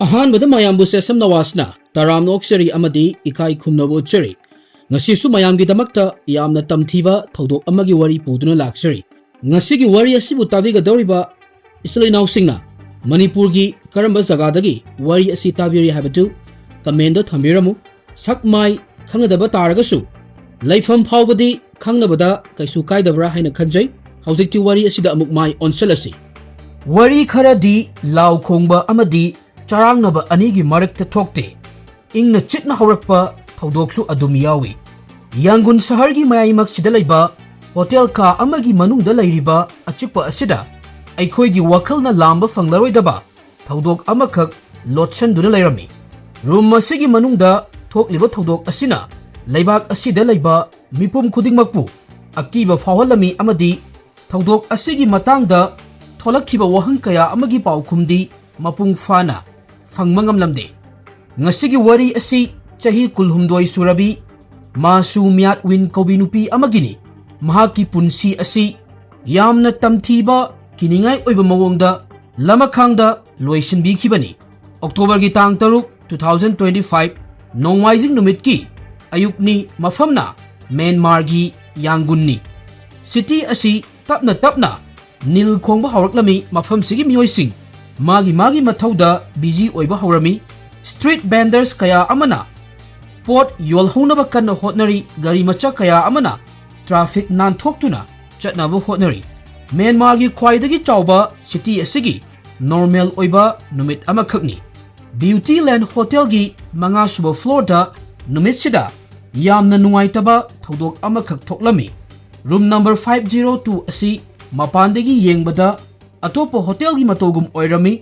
ꯑꯍꯥꯟꯕꯗ ꯃꯌꯥꯝꯕꯨ ꯆꯦꯁꯝ ꯅꯋꯥꯁꯅ ꯇꯔꯥꯝꯅ ꯑꯣꯛꯆꯔꯤ ꯑꯃꯗꯤ ꯏꯀꯥꯏ ꯈꯨꯝꯅꯕ ꯎꯠꯆꯔꯤ꯫ ꯉꯁꯤꯁꯨ ꯃꯌꯥꯝꯒꯤꯗꯃꯛꯇ ꯌꯥꯝꯅ ꯇꯝꯊꯤꯕ ꯊꯧꯗꯣꯛ ꯑꯃꯒꯤ ꯋꯥꯔꯤ ꯄꯨꯗꯨꯅ ꯂꯥꯛꯆꯔꯤ꯫ ꯉꯁꯤꯒꯤ ꯋꯥꯔꯤ ꯑꯁꯤꯕꯨ ꯇꯥꯕꯤꯒꯗꯧꯔꯤꯕ ꯏꯆꯤꯜ ꯏꯅꯥꯎꯁꯤꯡꯅ ꯃꯅꯤꯄꯨꯔꯒꯤ ꯀꯔꯝꯕ ꯖꯒꯥꯗꯒꯤ ꯋꯥꯔꯤ ꯑꯁꯤ ꯇꯥꯕꯤꯔꯤ ꯍꯥꯏꯕꯗꯨ ꯀꯃꯦꯟꯗ ꯊꯝꯕꯤꯔꯝꯃꯨ꯫ ꯁꯛ ꯃꯥꯏ ꯈꯪꯅꯗꯕ ꯇꯥꯔꯒꯁꯨ ꯂꯩꯐꯝ ꯐꯥꯎꯕꯗꯤ ꯈꯪꯅꯕꯗ ꯀꯩꯁꯨ ꯀꯥꯏꯗꯕ꯭ꯔꯥ ꯍꯥꯏꯅ ꯈꯟꯖꯩ꯫ ꯍꯧꯖꯤꯛꯇꯤ ꯋꯥꯔꯤ ꯑꯁꯤꯗ ꯑꯃꯨꯛ ꯃꯥꯏ ꯑꯣꯟꯁꯤꯜꯂꯁꯤ꯫ ꯋꯥꯔꯤ ꯈꯔꯗꯤ ꯂꯥꯎ ꯈꯣꯡꯕ ꯑꯃꯗꯤ ꯆꯔꯥꯡꯅꯕ ꯑꯅꯤꯒꯤ ꯃꯔꯛꯇ ꯊꯣꯛꯇꯦ꯫ ꯏꯪꯅ ꯆꯤꯛꯅ ꯍꯧꯔꯛꯄ ꯊꯧꯗꯣꯛꯁꯨ ꯑꯗꯨꯝ ꯌꯥꯎꯏ꯫ ꯌꯥꯡꯒꯨꯟ ꯁꯍꯔꯒꯤ ꯃꯌꯥꯏꯃꯛꯁꯤꯗ ꯂꯩꯕ ꯍꯣꯇꯦꯜ ꯀꯥ ꯑꯃꯒꯤ ꯃꯅꯨꯡꯗ ꯂꯩꯔꯤꯕ ꯑꯆꯤꯛꯄ ꯑꯁꯤꯗ ꯑꯩꯈꯣꯏꯒꯤ ꯋꯥꯈꯜꯅ ꯂꯥꯝꯕ ꯐꯪꯂꯔꯣꯏꯗꯕ ꯊꯧꯗꯣꯛ ꯑꯃꯈꯛ ꯂꯣꯠꯁꯤꯟꯗꯨꯅ ꯂꯩꯔꯝꯃꯤ꯫ ꯔꯨꯝ ꯑꯁꯤꯒꯤ ꯃꯅꯨꯡꯗ ꯊꯣꯛꯂꯤꯕ ꯊꯧꯗꯣꯛ ꯑꯁꯤꯅ ꯂꯩꯕꯥꯛ ꯑꯁꯤꯗ ꯂꯩꯕ ꯃꯤꯄꯨꯝ ꯈꯨꯗꯤꯡꯃꯛꯄꯨ ꯑꯀꯤꯕ ꯐꯥꯎꯍꯜꯂꯝꯃꯤ ꯑꯃꯗꯤ ꯊꯧꯗꯣꯛ ꯑꯁꯤꯒꯤ ꯃꯇꯥꯡꯗ ꯊꯣꯛꯂꯛꯈꯤꯕ ꯋꯥꯍꯪ ꯀꯌꯥ ꯑꯃꯒꯤ ꯄꯥꯎꯈꯨꯝꯗꯤ ꯃꯄꯨꯡ ꯐꯥꯅ ꯐꯪꯕ ꯉꯝꯂꯝꯗꯦ꯫ ꯉꯁꯤꯒꯤ ꯋꯥꯔꯤ ꯑꯁꯤ ꯆꯍꯤ 12 ꯁꯨꯔꯕꯤ ꯃꯥꯁꯨ ꯃ꯭ꯌꯥꯠꯋꯤꯟ ꯀꯧꯕꯤ ꯅꯨꯄꯤ ꯑꯃꯒꯤꯅꯤ꯫ ꯃꯍꯥꯛꯀꯤ ꯄꯨꯟꯁꯤ ꯑꯁꯤ ꯌꯥꯝꯅ ꯇꯝꯊꯤꯕ ꯀꯤꯅꯤꯡꯉꯥꯏ ꯑꯣꯏꯕ ꯃꯑꯣꯡꯗ ꯂꯃꯈꯥꯡꯗ ꯂꯣꯏꯁꯤꯟꯕꯤꯈꯤꯕꯅꯤ꯫ ꯑꯣꯛꯇꯣꯕꯔꯒꯤ ꯇꯥꯡ 3, 2025 ꯅꯣꯡꯃꯥꯏꯖꯤꯡ ꯅꯨꯃꯤꯠꯀꯤ ꯑꯌꯨꯛꯅꯤ꯫ ꯃꯐꯝꯅ ꯃ꯭ꯌꯥꯟꯃꯥꯔꯒꯤ ꯌꯥꯡꯒꯨꯟꯅꯤ꯫ ꯁꯤꯇꯤ ꯑꯁꯤ ꯇꯞꯅ ꯇꯞꯅ ꯅꯤꯜ ꯈꯣꯡꯕ ꯍꯧꯔꯛꯂꯝꯃꯤ꯫ ꯃꯐꯝꯁꯤꯒꯤ ꯃꯤꯑꯣꯏꯁꯤꯡ ꯃꯥꯒꯤ ꯃꯊꯧꯗ ꯕꯤꯖꯤ ꯑꯣꯏꯕ ꯍꯧꯔꯝꯃꯤ꯫ ꯁ꯭ꯇ꯭ꯔꯤꯠ ꯚꯦꯟꯗꯔꯁ ꯀꯌꯥ ꯑꯃꯅ ꯄꯣꯠ ꯌꯣꯜꯍꯧꯅꯕ ꯀꯟꯅ ꯍꯣꯠꯅꯔꯤ꯫ ꯒꯥꯔꯤ ꯃꯆꯥ ꯀꯌꯥ ꯑꯃꯅ ꯇ꯭ꯔꯥꯐꯤꯛ ꯅꯥꯟꯊꯣꯛꯇꯨꯅ ꯆꯠꯅꯕ ꯍꯣꯠꯅꯔꯤ꯫ ꯃ꯭ꯌꯥꯟꯃꯥꯔꯒꯤ ꯈ꯭ꯋꯥꯏꯗꯒꯤ ꯆꯥꯎꯕ ꯁꯤꯇꯤ ꯑꯁꯤꯒꯤ ꯅꯣꯔꯃꯦꯜ ꯑꯣꯏꯕ ꯅꯨꯃꯤꯠ ꯑꯃꯈꯛꯅꯤ꯫ ꯕ꯭ꯌꯨꯇꯤ ꯂꯦꯟ ꯍꯣꯇꯦꯜꯒꯤ 5ꯁꯨꯕ ꯐ꯭ꯂꯣꯔꯗ ꯅꯨꯃꯤꯠꯁꯤꯗ ꯌꯥꯝꯅ ꯅꯨꯡꯉꯥꯏꯇꯕ ꯊꯧꯗꯣꯛ ꯑꯃꯈꯛ ꯊꯣꯛꯂꯝꯃꯤ꯫ ꯔꯨꯝ ꯅꯝꯕꯔ 502 ꯑꯁꯤ ꯃꯄꯥꯟꯗꯒꯤ ꯌꯦꯡꯕꯗ ꯑꯇꯣꯞꯄ ꯍꯣꯇꯦꯜꯒꯤ ꯃꯇꯧꯒꯨꯝ ꯑꯣꯏꯔꯝꯃꯤ꯫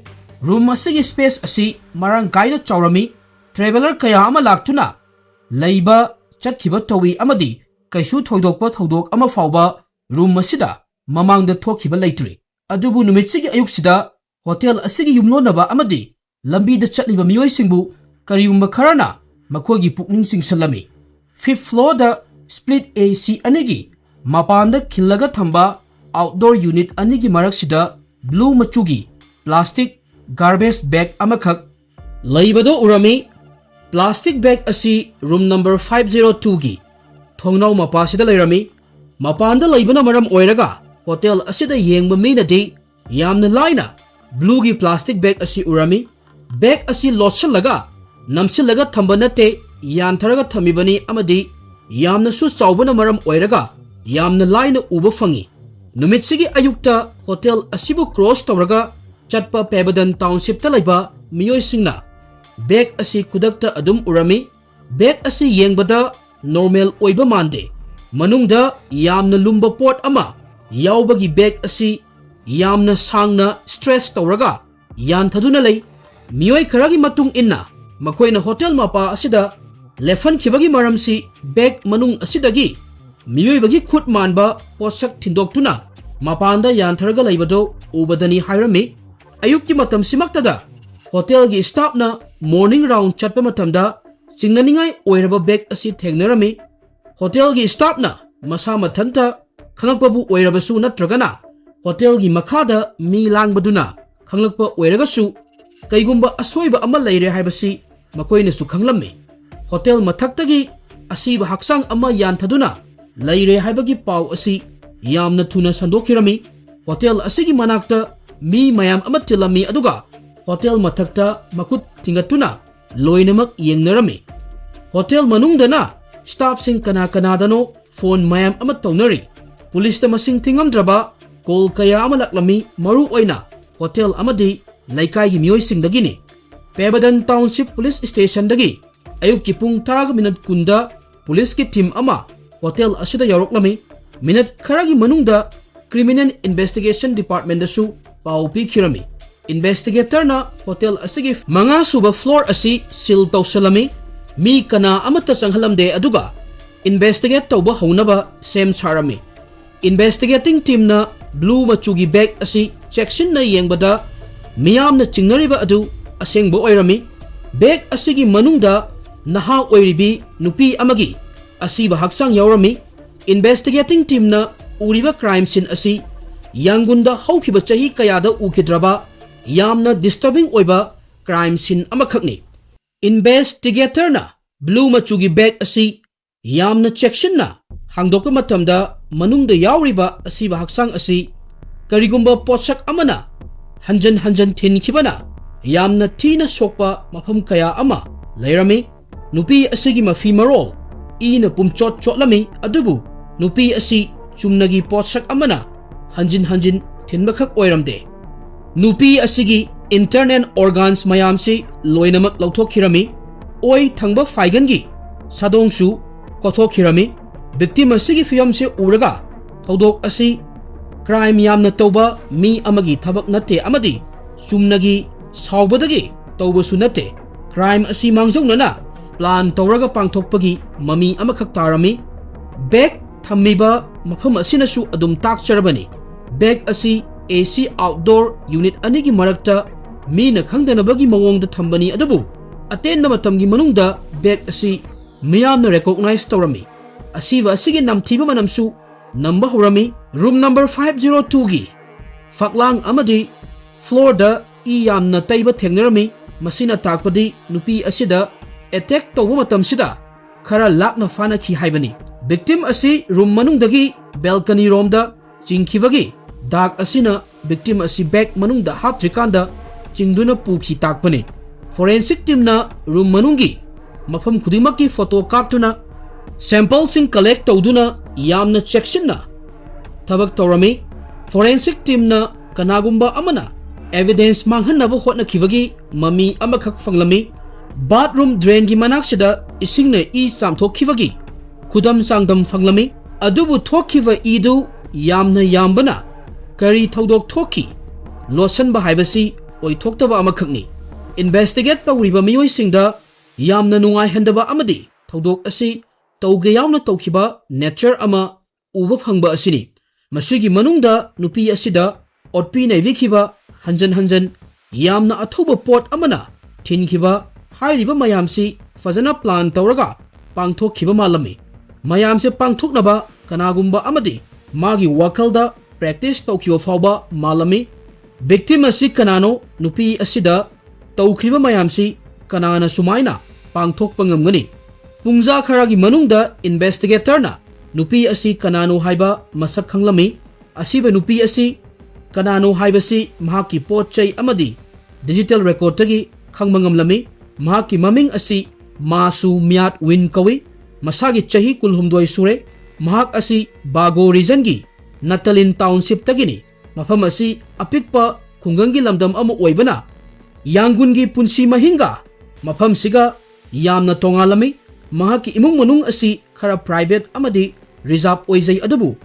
ꯔꯨꯝ ꯑꯁꯤꯒꯤ ꯁ꯭ꯄꯦꯁ ꯑꯁꯤ ꯃꯔꯥꯡ ꯀꯥꯏꯅ ꯆꯥꯎꯔꯝꯃꯤ꯫ ꯇ꯭ꯔꯦꯚꯦꯂꯔ ꯀꯌꯥ ꯑꯃ ꯂꯥꯛꯇꯨꯅ ꯂꯩꯕ ꯆꯠꯈꯤꯕ ꯇꯧꯏ ꯑꯃꯗꯤ ꯀꯩꯁꯨ ꯊꯣꯏꯗꯣꯛꯄ ꯊꯧꯗꯣꯛ ꯑꯃ ꯐꯥꯎꯕ ꯔꯨꯝ ꯑꯁꯤꯗ ꯃꯃꯥꯡꯗ ꯊꯣꯛꯈꯤꯕ ꯂꯩꯇ꯭ꯔꯤ꯫ ꯑꯗꯨꯕꯨ ꯅꯨꯃꯤꯠꯁꯤꯒꯤ ꯑꯌꯨꯛꯁꯤꯗ ꯍꯣꯇꯦꯜ ꯑꯁꯤꯒꯤ ꯌꯨꯝꯂꯣꯟꯅꯕ ꯑꯃꯗꯤ ꯂꯝꯕꯤꯗ ꯆꯠꯂꯤꯕ ꯃꯤꯑꯣꯏꯁꯤꯡꯕꯨ ꯀꯔꯤꯒꯨꯝꯕ ꯈꯔꯅ ꯃꯈꯣꯏꯒꯤ ꯄꯨꯛꯅꯤꯡ ꯆꯤꯡꯁꯤꯜꯂꯝꯃꯤ꯫ 5th ꯐ꯭ꯂꯣꯔꯗ ꯁ꯭ꯄ꯭ꯂꯤꯠ AC ꯑꯅꯤꯒꯤ ꯃꯄꯥꯟꯗ ꯈꯤꯜꯂꯒ ꯊꯝꯕ ꯑꯥꯎꯠꯗꯣꯔ ꯌꯨꯅꯤꯠ ꯑꯅꯤꯒꯤ ꯃꯔꯛꯁꯤꯗ ꯕ꯭ꯂꯨ ꯃꯆꯨꯒꯤ ꯄ꯭ꯂꯥꯁꯇꯤꯛ ꯒꯥꯔꯕꯦꯖ ꯕꯦꯒ ꯑꯃꯈꯛ ꯂꯩꯕꯗꯣ ꯎꯔꯝꯃꯤ꯫ ꯄ꯭ꯂꯥꯁꯇꯤꯛ ꯕꯦꯒ ꯑꯁꯤ ꯔꯨꯝ ꯅꯝꯕꯔ 502ꯒꯤ ꯊꯣꯡꯅꯥꯎ ꯃꯄꯥꯁꯤꯗ ꯂꯩꯔꯝꯃꯤ꯫ ꯃꯄꯥꯟꯗ ꯂꯩꯕꯅ ꯃꯔꯝ ꯑꯣꯏꯔꯒ ꯍꯣꯇꯦꯜ ꯑꯁꯤꯗ ꯌꯦꯡꯕ ꯃꯤꯅꯗꯤ ꯌꯥꯝꯅ ꯂꯥꯏꯅ ꯕ꯭ꯂꯨꯒꯤ ꯄ꯭ꯂꯥꯁꯇꯤꯛ ꯕꯦꯒ ꯑꯁꯤ ꯎꯔꯝꯃꯤ꯫ ꯕꯦꯒ ꯑꯁꯤ ꯂꯣꯠꯁꯤꯜꯂꯒ ꯅꯝꯁꯤꯜꯂꯒ ꯊꯝꯕ ꯅꯠꯇꯦ, ꯌꯥꯟꯊꯔꯒ ꯊꯝꯃꯤꯕꯅꯤ ꯑꯃꯗꯤ ꯌꯥꯝꯅꯁꯨ ꯆꯥꯎꯕꯅ ꯃꯔꯝ ꯑꯣꯏꯔꯒ ꯌꯥꯝꯅ ꯂꯥꯏꯅ ꯎꯕ ꯐꯪꯏ꯫ ꯅꯨꯃꯤꯠꯁꯤꯒꯤ ꯑꯌꯨꯛꯇ ꯍꯣꯇꯦꯜ ꯑꯁꯤꯕꯨ ꯀ꯭ꯔꯣꯁ ꯇꯧꯔꯒ ꯆꯠꯄ ꯄꯦꯕꯗꯟ ꯇꯥꯎꯟꯁꯤꯞꯇ ꯂꯩꯕ ꯃꯤꯑꯣꯏꯁꯤꯡꯅ ꯕꯦꯒ ꯑꯁꯤ ꯈꯨꯗꯛꯇ ꯑꯗꯨꯝ ꯎꯔꯝꯃꯤ꯫ ꯕꯦꯒ ꯑꯁꯤ ꯌꯦꯡꯕꯗ ꯅꯣꯔꯃꯦꯜ ꯑꯣꯏꯕ ꯃꯥꯟꯗꯦ꯫ ꯃꯅꯨꯡꯗ ꯌꯥꯝꯅ ꯂꯨꯝꯕ ꯄꯣꯠ ꯑꯃ ꯌꯥꯎꯕꯒꯤ ꯕꯦꯒ ꯑꯁꯤ ꯌꯥꯝꯅ ꯁꯥꯡꯅ ꯁ꯭ꯇ꯭ꯔꯦꯆ ꯇꯧꯔꯒ ꯌꯥꯟꯊꯗꯨꯅ ꯂꯩ꯫ ꯃꯤꯑꯣꯏ ꯈꯔꯒꯤ ꯃꯇꯨꯡ ꯏꯟꯅ ꯃꯈꯣꯏꯅ ꯍꯣꯇꯦꯜ ꯃꯄꯥ ꯑꯁꯤꯗ ꯂꯦꯞꯍꯟꯈꯤꯕꯒꯤ ꯃꯔꯝꯁꯤ ꯕꯦꯒ ꯃꯅꯨꯡ ꯑꯁꯤꯗꯒꯤ ꯃꯤꯑꯣꯏꯕꯒꯤ ꯈꯨꯠ ꯃꯥꯟꯕ ꯄꯣꯠꯁꯛ ꯊꯤꯟꯗꯣꯛꯇꯨꯅ ꯃꯄꯥꯟꯗ ꯌꯥꯟꯊꯔꯒ ꯂꯩꯕꯗꯨ ꯎꯕꯗꯅꯤ ꯍꯥꯏꯔꯝꯃꯤ꯫ ꯑꯌꯨꯛꯀꯤ ꯃꯇꯝꯁꯤꯃꯛꯇꯗ ꯍꯣꯇꯦꯜꯒꯤ ꯁ꯭ꯇꯥꯐꯅ ꯃꯣꯔꯅꯤꯡ ꯔꯥꯎꯟ ꯆꯠꯄ ꯃꯇꯝꯗ ꯆꯤꯡꯅꯅꯤꯡꯉꯥꯏ ꯑꯣꯏꯔꯕ ꯕꯦꯒ ꯑꯁꯤ ꯊꯦꯡꯅꯔꯝꯃꯤ꯫ ꯍꯣꯇꯦꯜꯒꯤ ꯁ꯭ꯇꯥꯐꯅ ꯃꯁꯥ ꯃꯊꯟꯇ ꯈꯪꯂꯛꯄꯕꯨ ꯑꯣꯏꯔꯕꯁꯨ ꯅꯠꯇ꯭ꯔꯒꯅ ꯍꯣꯇꯦꯜꯒꯤ ꯃꯈꯥꯗ ꯃꯤ ꯂꯥꯡꯕꯗꯨꯅ ꯈꯪꯂꯛꯄ ꯑꯣꯏꯔꯒꯁꯨ ꯀꯩꯒꯨꯝꯕ ꯑꯁꯣꯏꯕ ꯑꯃ ꯂꯩꯔꯦ ꯍꯥꯏꯕꯁꯤ ꯃꯈꯣꯏꯅꯁꯨ ꯈꯪꯂꯝꯃꯤ꯫ ꯍꯣꯇꯦꯜ ꯃꯊꯛꯇꯒꯤ ꯑꯁꯤꯕ ꯍꯛꯆꯥꯡ ꯑꯃ ꯌꯥꯟꯊꯗꯨꯅ ꯂꯩꯔꯦ ꯍꯥꯏꯕꯒꯤ ꯄꯥꯎ ꯑꯁꯤ ꯌꯥꯝꯅ ꯊꯨꯅ ꯁꯟꯗꯣꯛꯈꯤꯔꯝꯃꯤ꯫ ꯍꯣꯇꯦꯜ ꯑꯁꯤꯒꯤ ꯃꯅꯥꯛꯇ ꯃꯤ ꯃꯌꯥꯝ ꯑꯃ ꯇꯤꯜꯂꯝꯃꯤ ꯑꯗꯨꯒ ꯍꯣꯇꯦꯜ ꯃꯊꯛꯇ ꯃꯈꯨꯠ ꯊꯤꯡꯒꯠꯇꯨꯅ ꯂꯣꯏꯅꯃꯛ ꯌꯦꯡꯅꯔꯝꯃꯤ꯫ ꯍꯣꯇꯦꯜ ꯃꯅꯨꯡꯗꯅ ꯁ꯭ꯇꯥꯐꯁꯤꯡ ꯀꯅꯥ-ꯀꯅꯥꯗꯅꯣ ꯐꯣꯟ ꯃꯌꯥꯝ ꯑꯃ ꯇꯧꯅꯔꯤ꯫ ꯄꯨꯂꯤꯁꯇ ꯃꯁꯤꯡ ꯊꯤꯉꯝꯗ꯭ꯔꯕ ꯀꯣꯜ ꯀꯌꯥ ꯑꯃ ꯂꯥꯛꯂꯝꯃꯤ, ꯃꯔꯨꯑꯣꯏꯅ ꯍꯣꯇꯦꯜ ꯑꯃꯗꯤ ꯂꯩꯀꯥꯏꯒꯤ ꯃꯤꯑꯣꯏꯁꯤꯡꯗꯒꯤꯅꯤ꯫ ꯄꯦꯕꯗꯟ ꯇꯥꯎꯟꯁꯤꯞ ꯄꯨꯂꯤꯁ ꯁ꯭ꯇꯦꯁꯟꯗꯒꯤ ꯑꯌꯨꯛꯀꯤ ꯄꯨꯡ 10:10ꯗ ꯄꯨꯂꯤꯁꯀꯤ ꯇꯤꯝ ꯑꯃ ꯍꯣꯇꯦꯜ ꯑꯁꯤꯗ ꯌꯧꯔꯛꯂꯝꯃꯤ꯫ ꯃꯤꯅꯠ ꯈꯔꯒꯤ ꯃꯅꯨꯡꯗ ꯀ꯭ꯔꯤꯃꯤꯅꯦꯜ ꯏꯟꯚꯦꯁꯇꯤꯒꯦꯁꯟ ꯗꯤꯄꯥꯔꯠꯃꯦꯟꯗꯁꯨ ꯄꯥꯎ ꯄꯤꯈꯤꯔꯝꯃꯤ꯫ ꯏꯟꯚꯦꯁꯇꯤꯒꯦꯇꯔꯅ ꯍꯣꯇꯦꯜ ꯑꯁꯤꯒꯤ 5ꯁꯨꯕ ꯐ꯭ꯂꯣꯔ ꯑꯁꯤ ꯁꯤꯜ ꯇꯧꯁꯤꯜꯂꯝꯃꯤ꯫ ꯃꯤ ꯀꯅꯥ ꯑꯃꯠꯇ ꯆꯪꯍꯜꯂꯝꯗꯦ ꯑꯗꯨꯒ ꯏꯟꯚꯦꯁꯇꯤꯒꯦꯠ ꯇꯧꯕ ꯍꯧꯅꯕ ꯁꯦꯝ ꯁꯥꯔꯝꯃꯤ꯫ ꯏꯟꯚꯦꯁꯇꯤꯒꯦꯇꯤꯡ ꯇꯤꯝꯅ ꯕ꯭ꯂꯨ ꯃꯆꯨꯒꯤ ꯕꯦꯒ ꯑꯁꯤ ꯆꯦꯛꯁꯤꯟꯅ ꯌꯦꯡꯕꯗ ꯃꯤꯌꯥꯝꯅ ꯆꯤꯡꯅꯔꯤꯕ ꯑꯗꯨ ꯑꯁꯦꯡꯕ ꯑꯣꯏꯔꯝꯃꯤ꯫ ꯕꯦꯒ ꯑꯁꯤꯒꯤ ꯃꯅꯨꯡꯗ ꯅꯍꯥ ꯑꯣꯏꯔꯤꯕꯤ ꯅꯨꯄꯤ ꯑꯃꯒꯤ ꯑꯁꯤꯕ ꯍꯛꯆꯥꯡ ꯌꯥꯎꯔꯝꯃꯤ꯫ ꯏꯟꯚꯦꯁꯇꯤꯒꯦꯇꯤꯡ ꯇꯤꯝꯅ ꯎꯔꯤꯕ ꯀ꯭ꯔꯥꯏꯝ ꯁꯤꯟ ꯑꯁꯤ ꯌꯥꯡꯒꯨꯟꯗ ꯍꯧꯈꯤꯕ ꯆꯍꯤ ꯀꯌꯥꯗ ꯎꯈꯤꯗ꯭ꯔꯕ ꯌꯥꯝꯅ ꯗꯤꯁꯇꯔꯕꯤꯡ ꯑꯣꯏꯕ crime scene amakhakni. Investigator na blue machugi bag asi yamna checksionna hangdokpa matamda manungda yauriba asiba haksang asi karigumba potsak amana hanjan hanjan thinkibana yamna thina sokpa mafam kaya ama leirami. Nupi asigi mafi marol ina pumchot chotlami adubu nupi asi chumnagi potsak amana hanjin hanjin thinbakhak oiramde. Nupi asigi internal organs mayamsi loinamak lauthokirami oi thangba faigangi sadongsu kothokirami. Victim asigi fiyamse uraga thawdok asi crime yamna tawba mi amagi thabak natte amadi chumnagi saubadagi tawbasu natte. Crime asi mangjongnana plan tawraga pangthokpagi mami amakhak tarami. Bag thammiba mafam asinasu adum takcharabani. Bag asi AC outdoor unit anigi marakta mina khangdanabagi mawongda thambani adabu atenba matamgi manungda bag asi miyamna recognize tawrami. Asiba asigi namthiba manamsu namba horami. Room number 502 gi faklang amadi floor da yamna taiba thengnarami. Masina takpadi nupi asida attack tawba matamsida khara lakna fana khi haibani. Victim asi room manungdagi balcony romda chingkhibagi dak asina victim asi bag manungda haptrikanda chingduna pukhi takpani. Forensic team na room manungi mafam khudimaki photo kaptuna sample sing collect tawduna yamna checksionna thabak tawrami. Forensic team na kanagumba amana evidence manghanaba hotnakhibagi mami amakhak fanglami. Bathroom drain gi manaksida isingna I chamthokhibagi khudam sangdam fanglami. Adubu thokhiba idu yamna yambana kari thawdok thokhi losanba haibasi oithoktaba amakhakni. Investigate tawriba miyoi singda yamna nungai handaba amadi thawdok asi tawge yauna tawkhiba nature ama uba phangba asini. Masigi manungda nupi asida otpi naivikhiba hanjan hanjan yamna athuba pot amana thinkhiba hairiba mayamsi fazana plan tawraga pangthokhiba malami. Mayamse pangthoknaba kanagumba amadi magi wakalda practice tawkhiba fawba malami. Victim asi kanano nupi asida tawkhriba mayamsi kanana sumaina pangthokpa ngamgani. Pungja kharagi manungda investigator na nupi asi kanano haiba masak khanglami. Asiba nupi asi kanano haibasi mahaki potchai amadi digital record tagi khangba ngamlami. Mahaki maming asi masu myat win kawi. Masagi chahi kulhumdoi sure. Mahak asi bago region gi Natalin township tagini. Mafam asi apikpa khungangi lamdam amu oibana yangun gi punsi mahinga mafam siga yamna tongalami. Mahaki imung manung asi khara private amadi reserve oizai adubu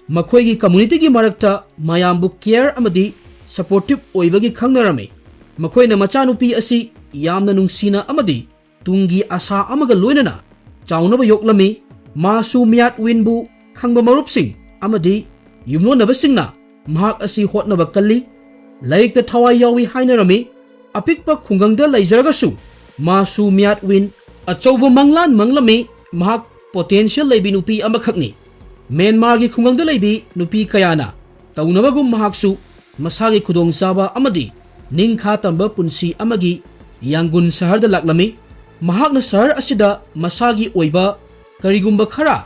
makhoi gi community gi marakta mayambu care amadi supportive oibagi khangnarami. Makhoi na machanupi asi yamna nungsina amadi tungi asa amaga loinana chaunaba yoklami. Masu myat winbu khangba marupsing amadi yumnonabasingna mahak asi hotnaba kalli lairikta thawai yawi hainarami. Apikpa khungangda laizaragasu masu myat win achauba manglan manglami. Mahak potential laibi nupi amakhakni. Myanmar gi khungangda laibi nupi kayana taunabagum mahaksu masagi khudong saba amadi ningkha tamba punsi amagi yangun sahar da laklami. Mahakna sahar asida masagi oiba karigumba khara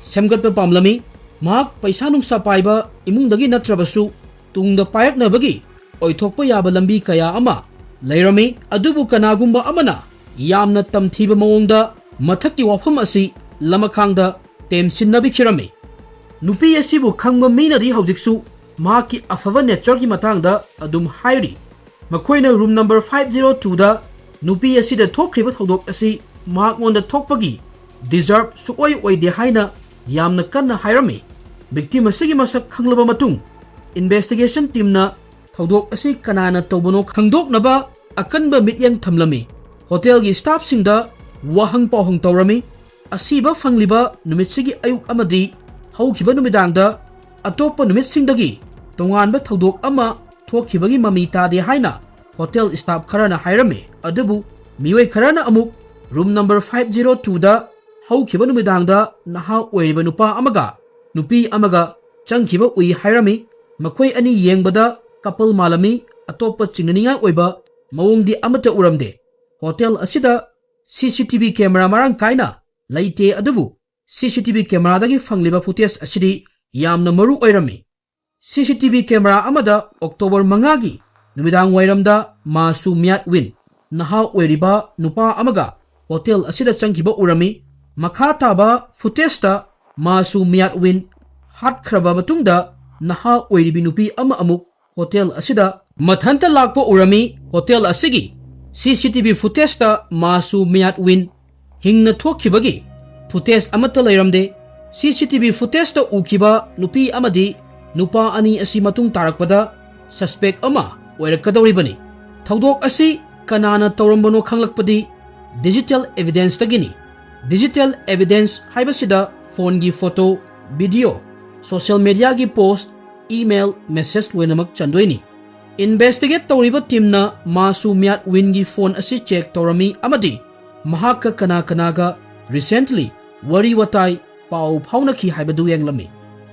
semgatpa pamlami. Mahak paisa nungsa paiba imungdagi natrabasu tungda payaknabagi oithokpa yaba lambi kaya ama leirami. Adubu kanagumba amana yamna tamthiba mawongda mathakti wafam asi lamakhangda temsinnabikhirami. Nupi asibu khangba minadi hawjiksu mahaki afava nature gi matangda adum hairi. Makhoina room number 502 da nupi asida thokriba thawdok asi mahak ngonda thokpagi deserve suoi oide haina yamna kanna hairami. Victim asigi masak khanglaba matung investigation team na thawdok asi kanana tawbano khangdoknaba akanba mityang thamlami. Hotel gi staff singda wahang pawhang tawrami. Asiba fangliba numitsigi ayuk amadi hawkhiba numidangda atopa numitsingdagi tonganba thawdok ama thokhibagi mami tade haina hotel staff kharana hairami. Adubu miwai kharana amuk room number 502 da hawkhiba numidangda naha oiriba nupa amaga nupi amaga changkhiba ui hairami. Makhoi ani yengbada couple malami atopa chingnaninga oiba mawongdi amata uramde. Hotel asida CCTV camera marang kaina laite adubu CCTV camera dagi fangliba footage asidi yamna maru oirami. CCTV camera amada October 5 gi numidang wairamda masu myat win naha oiriba nupa amaga hotel asida changkiba urami. Makha taba footage ta masu myat win hat khraba matungda naha oiribi nupi ama amuk hotel asida mathanta lakpo urami. Hotel asigi CCTV footage ta masu myat win hingna thokkibagi footage amata lairamde. CCTV footage ta ukiba nupi amadi nupa ani asi matung tarakpada suspect ama oirakadoribani. Thwdok asi kanana tawrambano khanglakpadi digital evidence tagini. Digital evidence haibasida phone gi photo, video, social media gi post, email, message loinamak chandoini. Investigate tawriba team na masu myat win gi phone asi check tawrami amadi mahaka kana recently wari watai pau phaunaki haibadu yenglami.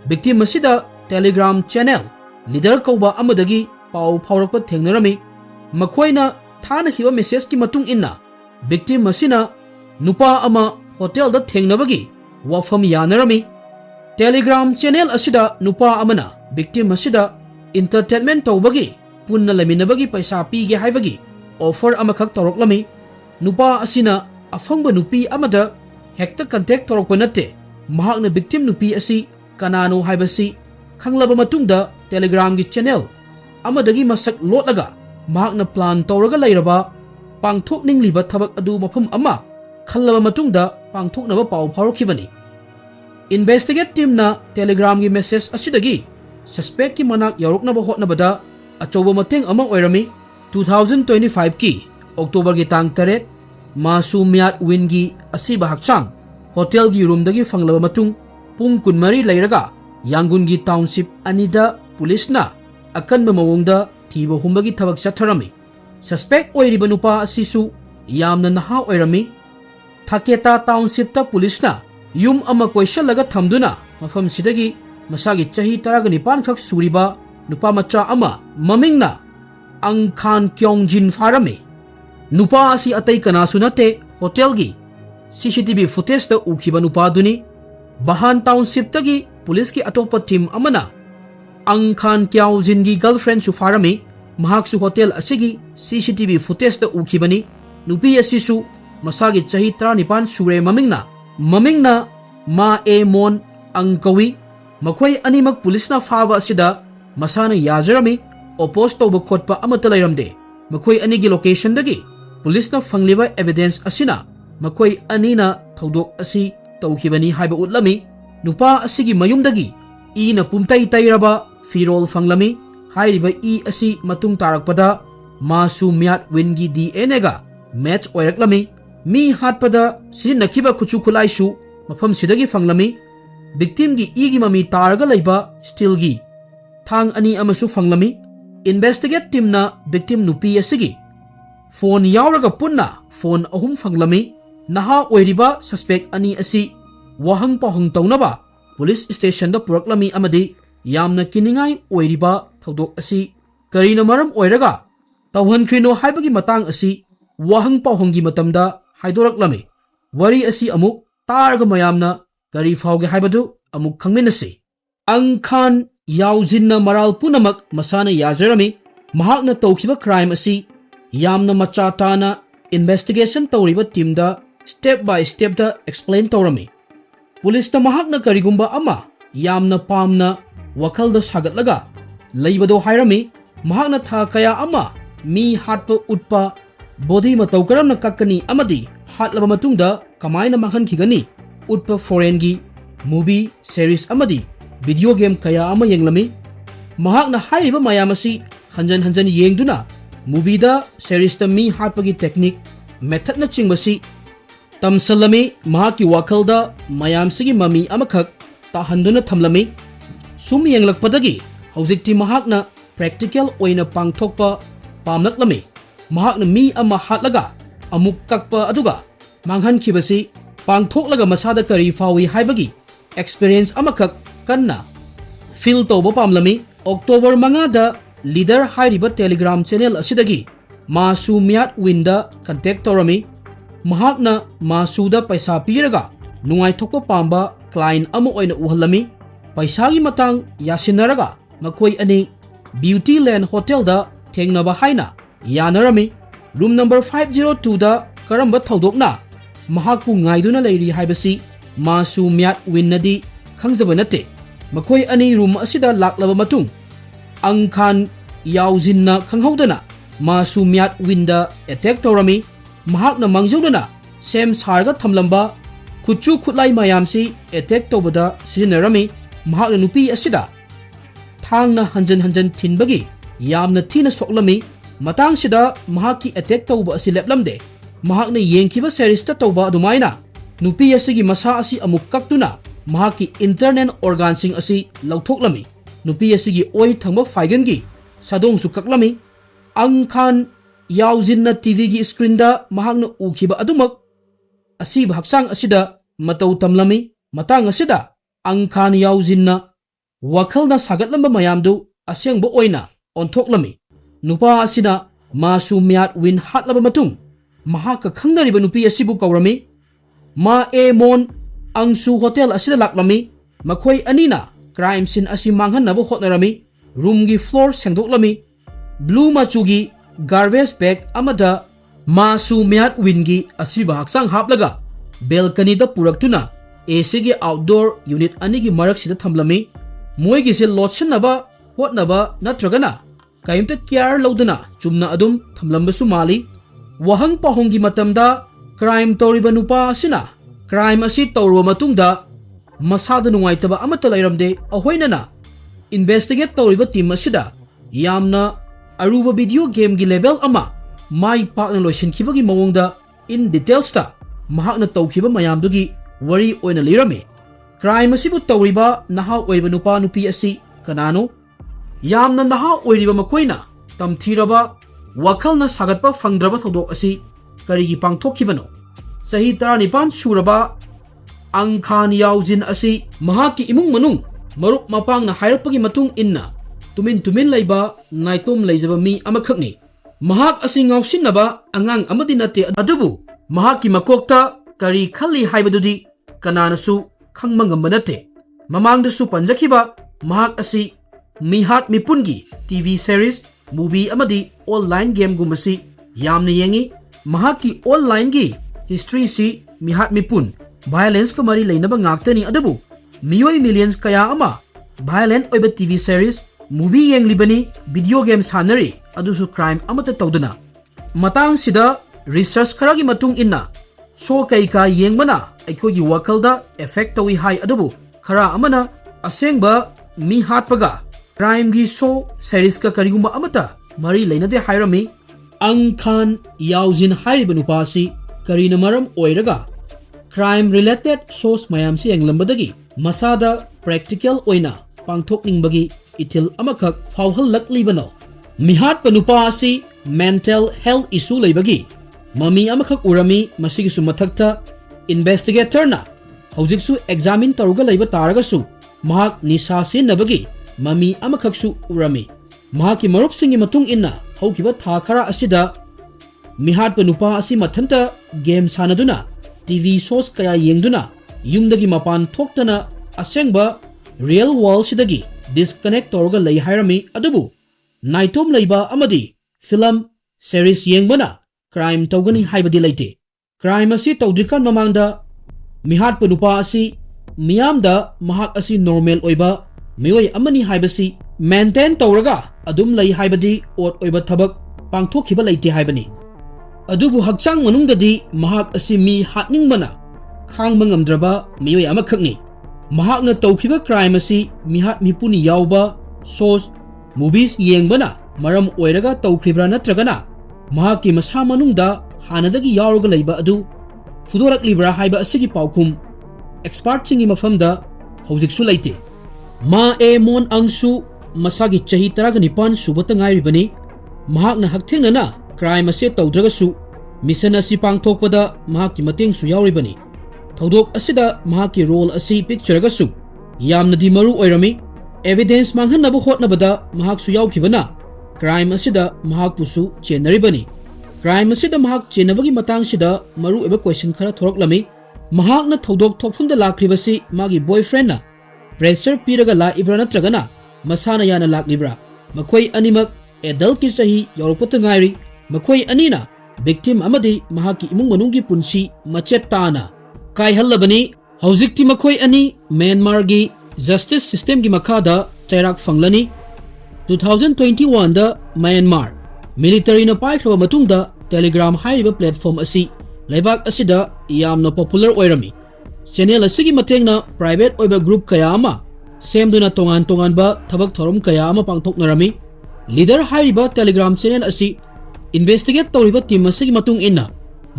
Victim asida Telegram channel leader kauba amadagi pau phaurakpa thengnarami. Makoina thana hiba message ki matung inna victim asina nupa ama hotel da thengnabagi wafam yanarami. Telegram channel asida nupa amana victim asida entertainment tawbagi punna laminabagi paisa pige haibagi offer amakhak tawroklami. Nupa asina afangba nupi amada hekta contact tawrokpa natte mahakna victim nupi asi kanano haibasi khanglaba matungda Telegram gi channel amadagi masak lotlaga mahakna plan tawraga lairaba pangthokningliba thabak adu mafam ama khallaba matungda pangthoknaba pau phaurokhibani. Investigate team na Telegram gi message asidagi suspect ki manak yauroknaba hotnabada achoba mateng ama oirami. 2025 ki October gi tang 3 masu myat win gi asiba hakchang hotel gi room dagi fanglaba matung pung kunmari lairaga Yangon gi township anida police na akanba mawongda thiba humbagi thabak chatharami. Suspect oiriba nupa asisu yamna naha oirami. Thaketa township ta police na yum ama koisalaga thamduna mafam sidagi masagi chahi 19 khak suriba nupa macha ama mamingna Angkhan Kyongjin farami. Nupa asi atai kana sunate hotel gi CCTV footage ta ukhiba nupa duni. Bahan township tagi police ki atopa team amana Angkhan Kyongjin gi girlfriend su farami. Mahak su hotel asigi CCTV footage ta ukhibani. Nupi asisu masagi chahi 19 sure mamingna ma e mon angkawi. Makhoi animak police na faba asida masana yajarami oppose tawba khotpa amata lairamde. Makhoi anigi location dagi police na fangliba evidence asina makhoi anina Thwdok asi tawkhibani haiba utlami. Nupa asigi mayumdagi e na pumtai tairaba firol fanglami. Hairiba e asi matung tarakpada masu myat win gi DNA ga match oiraklami. Mi hatpada sirinakhiba khuchu khulai su mafam sidagi fanglami. Victim gi e gi mami taraga laiba steel gi thang ani amasu fanglami. Investigate team na victim nupi asigi phone yauraga punna phone ahum fanglami. Naha oiriba suspect ani asi wahang pahang tawnaba police station da puraklami amadi yamna kiningai oiriba Thwdok asi karina maram oiraga tawhankrino haibagi matang asi wahang pahanggi matamda haidoraklami. Wari asi amuk targa mayamna kari fauge haibadu amuk khangminasi. Angkhan yaujinna maral punamak masana yajarami. Mahakna tawkhiba crime asi yamna macha tana investigation tawriba team da step by step da explain tawrami. Police ta mahakna karigumba ama yamna pamna wakalda sagatlaga laibado hairami. Mahakna tha kaya ama mi hatpa utpa body matau karamna kakkani amadi hatlaba matungda kamaina manghankhigani utpa foreign gi movie series amadi video game kaya ama yenglami. Mahakna hairiba mayamasi hanjan yengduna movie da series ta mi hatpagi technique method na chingbasi tamsalami. Mahaki wakalda mayamsigi mami amakhak tahanduna thamlami. Sum yenglakpadagi hojikti mahakna practical oina pangthokpa pamlaklami. Mahakna mi ama hatlaga amuk kakpa aduga manghankhibasi pangthoklaga masada kari fawi haibagi experience amakhak kanna feel tawba pamlami. October 5 da leader hairiba Telegram channel asidagi Masu Myat Winda contact Torami, Mahakna Masuda Paisa Piraga, Nungai Toko Pamba, Klein Amo in Uhalami, Paisagi Matang Yasinaraga, Makoi Ani, Beauty Land Hotel da, Tengnaba Haina, Yanarami, room number 502 da, Karamba Thwdok Mahaku Ngaiduna Lady Hibasi, Masu Myat Winnadi, Kangzabanate, Makoi Ani room Asida Laklava Matung, Angkan Yauzina Kanghodana, Masu Myat Winda attack Torami, Mahakna Mangzudana, Sem Sarga Tamlamba, Kuchu Kutlai Mayamsi, attack Tobada, Sinarami, Mahakna Nupi Asida, Tangna Hanjan Tinbagi, Yamna Tina Soklami, Matang Sida, Mahaki attack Toba Asileplamde, Mahakna Yankiba Serista Toba Dumaina, Nupi Asigi Masa Asi Amukaktuna, Mahaki internal organ sing Asi Lautoklami, Nupi Asigi Oi Tangba Faigangi, Sadong Sukaklami, Angkan Yauzina TV gi screen da mahakna ukiba adumak asiba haksang asida matau tamlami matang asida Angkan Yauzina wakhalna sagatlamba mayamdu asyangba oina onthoklami nupa asina Masu Myat Win hatlaba matung mahaka khangdariba nupi asibu kawrami ma e mon angsu hotel asida laklami makhoi anina crime scene asi manghannabu hotnarami room gi floor sengdoklami Blue Machugi garbage bag amada Masu Myat Wingi asiba haksang haplaga balcony da puraktuna AC gi outdoor unit anigi marak sida thamlami moigi se lotion naba hotnaba natragana kaimta care lodana chumna adum thamlambasu mali wahang pahongi matamda crime toriba nupa sina crime asi tawro matungda masada nungaitaba amata lairamde ahoinana investigate toriba team asida yamna Aruba video game gi level ama mai pakna loisin khibagi mawongda in details ta mahakna tawkhiba mayamdugi wari oina lirame crime asibu tawriba naha oiba nupa nupi asi kanano yamna naha oiriba makoina tamthiraba wakhalna sagatpa fangdraba Thwdok asi karigi pangthokhibano sahi 19 suraba Angkan Yauzin asi mahaki imung manung marup mapangna hairapagi matung inna tumin laiba naitom laijaba mi amakhakni mahak asi ngausinnaba angang amadi nate adubu mahaki makokta kari khali haibadudi kananasu khangmangamba nate mamangdasu panjakhiba mahak asi mihat mipungi TV series movie amadi online game gumasi yamna yengi mahaki online gi history si mihat mipun violence ka mari leinaba ngaktani adubu miyoi millions kaya ama violent oiba TV series movie yang libani video game sanari adusu crime amata tawdana matang sida research kharagi matung inna so kai ka yengmana aikhogi wakalda effect tawi hai adubu khara amana asengba mi hatpaga crime gi so series ka karigumba amata mari leinade hairami Angkan Yauzin hairiba nupasi karina maram oiraga crime related shows mayam si englambadagi masada practical oina pangthokningbagi Itil amakak fauhallaklibanao mihat panupa asi mental health issue leibagi mami amakak urami masigisu mathakta investigator na hojiksu examine taruga leiba taragasu mahak nisa sinnabagi mami amakaksu urami mahaki marupsingi matung inna haukiba tha khara asida mihat panupa asi mathanta game sanaduna TV shows kaya yengduna yumdagi mapan thoktana asengba real world sidagi disconnect torga lay hairami adubu naitom leiba amadi film series yengbana crime tawgani haibadi leite crime asi tawdrikan mamangda mihat panupa asi miyamda mahak asi normal oiba mioi amani haibasi maintain tawraga adum lay haibadi ot oiba thabak pangthokhiba leite haibani adubu hakchang manungdadi mahak asi mi hatningbana khangma ngamdraba mioi amakhakni mahakna tawkhiba crime asi mihat mipuni yauba shows movies yengbana maram oiraga tawkhibra natragana mahaki masa manungda hanadagi yauraga leiba adu fudoraklibra haiba asigi paukhum expert singi mafamda hojiksu leite ma e mon angsu masagi chahi 19 subata ngairibani mahakna hakthengna crime ase tawdragasu mission asi pangthokpada mahaki mateng su yauribani Thwdok asida mahaki role asi picture gasu yamna di maru oirami evidence manghannabu hotnabada mahak su yaukibana crime asida mahak pusu chenaribani crime asida mahak chenabagi matangsida maru eba question khara thoraklami mahakna thodok thokfunda lakribasi magi boyfriend na pressure piraga la ibra natragana masana yana laklibra makhoi animak adult ki sahi yorupata ngairi makhoi anina victim amadi mahaki imung manunggi punsi machet tana kai hallabani haujikti makhoi ani Myanmar gi justice system gi makhada chairak fanglani 2021 da Myanmar military na paikhaba matungda Telegram hairiba platform asi laibak asida yamna popular oirami channel asigi matengna private oiba group kaya ama semduna tongan ba thabak thorum kaya ama pangthoknarami leader hairiba Telegram channel asi investigate tawriba team asigi matung inna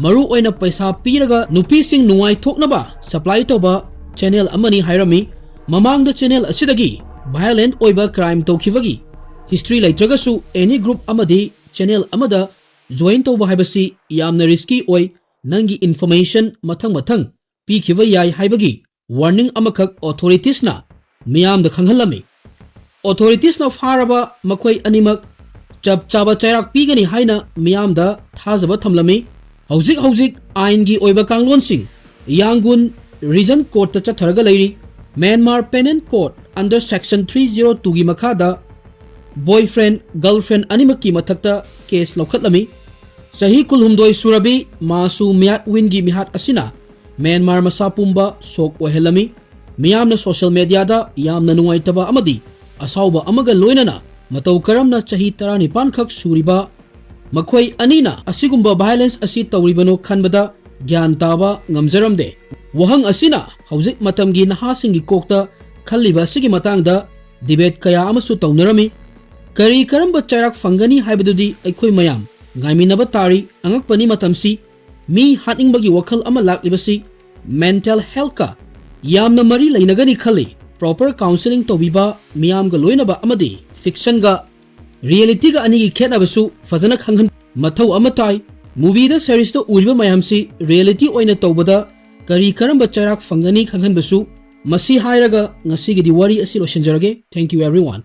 maru oina paisa piraga nupi sing nuai thoknaba supply toba channel amani hairami mamangda channel asidagi violent oiba crime tawkhibagi history laitragasu any group amadi channel amada join toba haibasi yamna risky oi nangi information mathang pi khiba yai haibagi warning amakhak authorities na miyam da khanghalami authorities na faraba makhoi animak chap chaba chairak pigani haina miyam da thajaba thamlami hojik ain gi oiba kanglon sing yangun region court ta chatharaga leiri Myanmar Penal Court under section 302 gi makhada boyfriend girlfriend animaki mathakta case lokhatlami sahi kulhumdoi surabi masu miat wingi mihat asina Myanmar masapumba sok ohelami miyamna social media da yamna nuaitaba amadi asauba amaga loinana matau karamna chahi 19 khak suriba makhoi anina asigumba violence asi tawribano khanbada gyan taba ngamjaramde wahang asina haujik matamgi nahasingi kokta khalliba asigi matangda debate kaya amasu tawnarami kari karamba chairak fangani haibadudi aikhoi mayam ngaiminaba tari angakpani matamsi mi haningbagi wakhal ama laklibasi mental health ka yamna mari lainagani khali proper counseling tobiba miyam ga loinaba amadi fiction ga reality ga anigi khenabasu fazana khanghan mathau amatai movie da series to uriba mayamsi reality oina tobada kari karamba chairak fangani khanghan basu masi hairaga ngasigi di wari asi lo shenjarage. Thank you everyone.